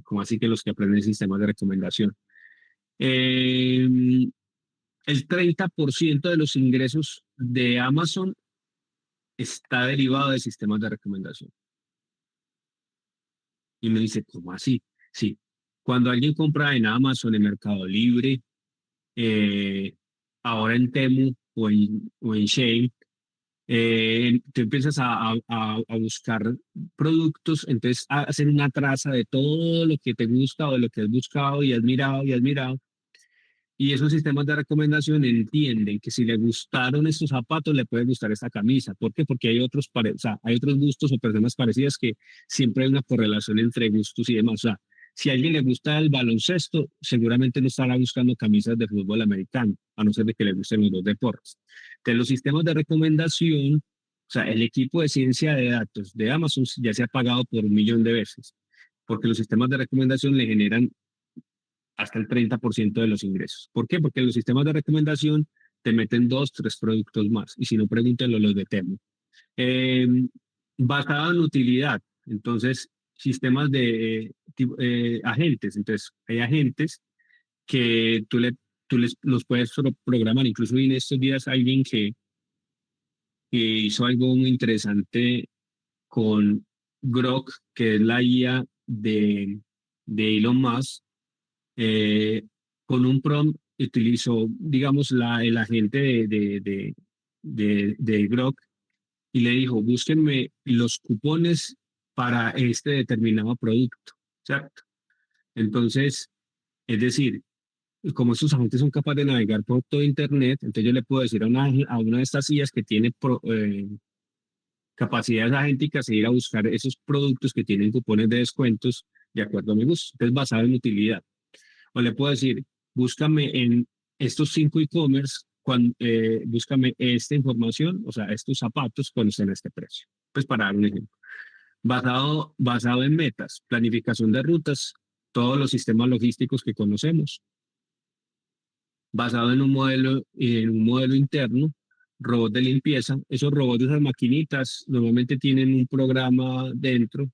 como así que los que aprenden sistemas de recomendación. Eh, el 30% de los ingresos de Amazon está derivado de sistemas de recomendación. Y me dice, ¿cómo así? Sí. Cuando alguien compra en Amazon, en Mercado Libre, eh, ahora en Temu o en Shein, tú empiezas a buscar productos, entonces hacen una traza de todo lo que te gusta o de lo que has buscado y has mirado y has mirado. Y esos sistemas de recomendación entienden que si le gustaron estos zapatos, le puede gustar esta camisa. ¿Por qué? Porque hay o sea, hay otros gustos o personas parecidas que siempre hay una correlación entre gustos y demás. O sea, si a alguien le gusta el baloncesto, seguramente no estará buscando camisas de fútbol americano, a no ser de que le gusten los dos deportes. Entonces, los sistemas de recomendación, o sea, el equipo de ciencia de datos de Amazon ya se ha pagado por 1 millón de veces, porque los sistemas de recomendación le generan hasta el 30% de los ingresos. ¿Por qué? Porque los sistemas de recomendación te meten 2, 3 productos más. Y si no, pregúntenlo los de Temu. Eh, basado en utilidad. Entonces, sistemas de agentes. Entonces, hay agentes que tú los puedes programar. Incluso en estos días alguien que hizo algo muy interesante con Grok, que es la IA de Elon Musk, eh, con un prompt utilizó, digamos, el agente de Grok y le dijo, búsquenme los cupones para este determinado producto, ¿cierto? Entonces, es decir, como estos agentes son capaces de navegar por todo Internet, entonces yo le puedo decir a una de estas sillas que tiene capacidades agénticas e ir a buscar esos productos que tienen cupones de descuentos de acuerdo a mi gusto. Entonces, basado en utilidad. O le puedo decir, búscame en estos 5 e-commerce, búscame esta información, o sea, estos zapatos cuando estén a este precio. Pues para dar un ejemplo. Basado en metas, planificación de rutas, todos los sistemas logísticos que conocemos. Basado en un modelo interno, robots de limpieza. Esos robots de esas maquinitas normalmente tienen un programa dentro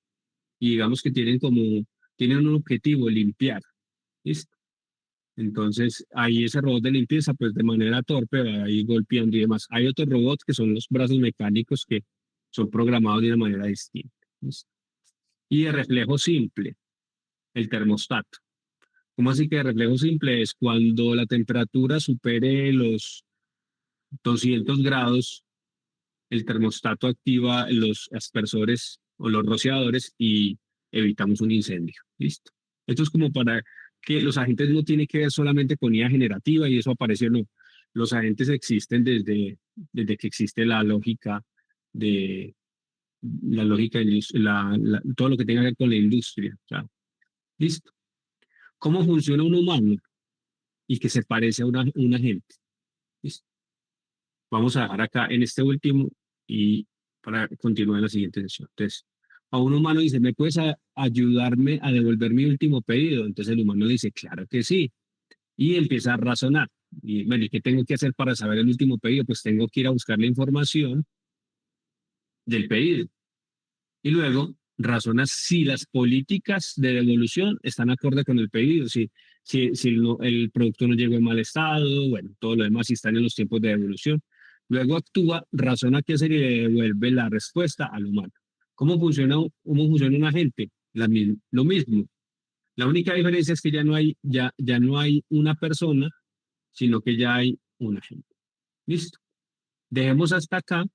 y digamos que tienen un objetivo, limpiar. ¿Listo? Entonces, ahí ese robot de limpieza, pues de manera torpe, va ahí golpeando y demás. Hay otros robots que son los brazos mecánicos que son programados de una manera distinta. ¿Listo? Y de reflejo simple, el termostato. ¿Cómo así que de reflejo simple? Es cuando la temperatura supere los 200 grados, el termostato activa los aspersores o los rociadores y evitamos un incendio. ¿Listo? Esto es como para que los agentes no tienen que ver solamente con IA generativa y eso apareció, no. Los agentes existen desde que existe la lógica de todo lo que tenga que ver con la industria. O sea, ¿listo? ¿Cómo funciona un humano y que se parece a un agente? ¿Listo? Vamos a dejar acá en este último y para continuar en la siguiente sesión. Entonces, a un humano dice, ¿me puedes ayudarme a devolver mi último pedido? Entonces el humano dice, claro que sí. Y empieza a razonar. Y bueno, ¿y qué tengo que hacer para saber el último pedido? Pues tengo que ir a buscar la información del pedido. Y luego razona si las políticas de devolución están acorde con el pedido, si el producto no llegó en mal estado, bueno, todo lo demás, si están en los tiempos de devolución. Luego actúa, razona qué hacer y le devuelve la respuesta al humano. ¿Cómo funciona un agente? Lo mismo. La única diferencia es que ya no hay una persona, sino que ya hay un agente. Listo. Dejemos hasta acá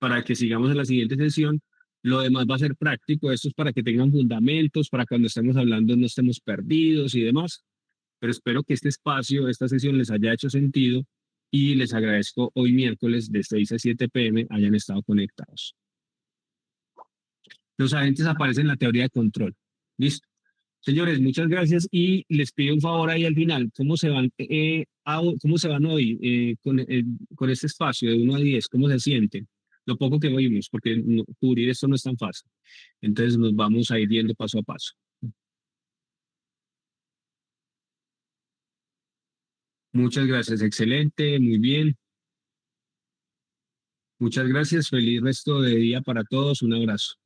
para que sigamos en la siguiente sesión. Lo demás va a ser práctico, esto es para que tengan fundamentos, para cuando estemos hablando no estemos perdidos y demás. Pero espero que este espacio, esta sesión les haya hecho sentido y les agradezco hoy miércoles de 6 a 7 p.m. hayan estado conectados. Los agentes aparecen en la teoría de control. ¿Listo? Señores, muchas gracias y les pido un favor ahí al final. ¿Cómo se van hoy con este espacio de 1 a 10? ¿Cómo se sienten? Lo poco que oímos, porque cubrir esto no es tan fácil. Entonces nos vamos a ir viendo paso a paso. Muchas gracias, excelente, muy bien. Muchas gracias, feliz resto de día para todos, un abrazo.